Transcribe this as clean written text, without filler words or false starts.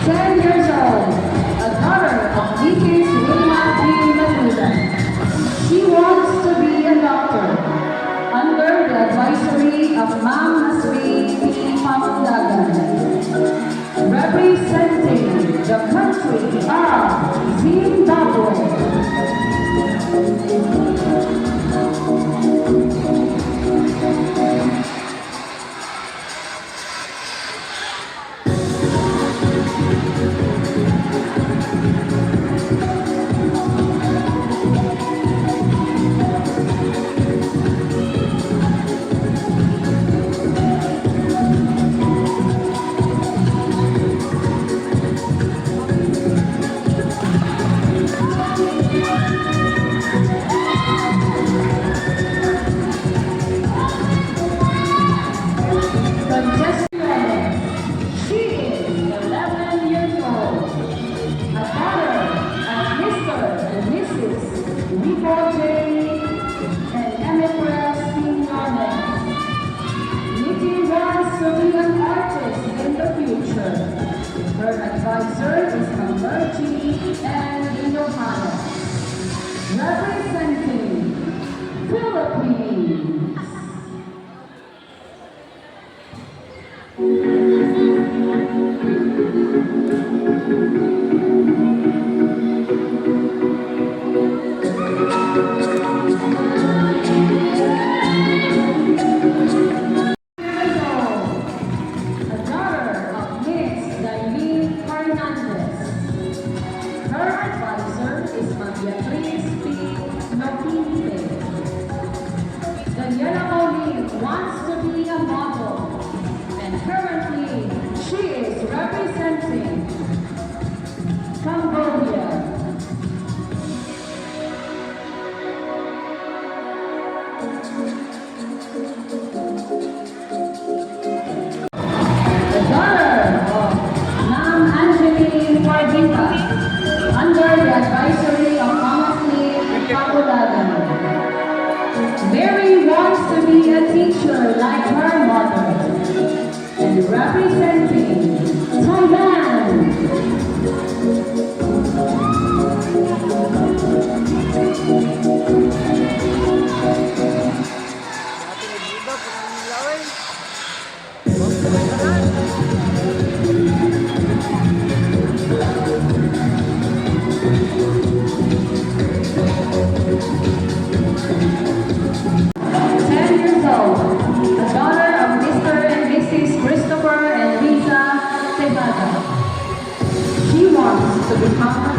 10 years old, a daughter of Mrs. Wilma G. Matuda. She wants to be a doctor under the advisory of Ma'am Nasri P. Pamulagan, representing the country of Zimbabwe. Her advisor is Converti and Indohana, representing Philippines. Daniela Olin wants to be a model, and currently she is representing Cambodia. The daughter of Ma'am Angeline Pardita, under the advisory of Mama Smith Pamulagan. Mary wants to be a teacher like her mother, and representing Thailand. To become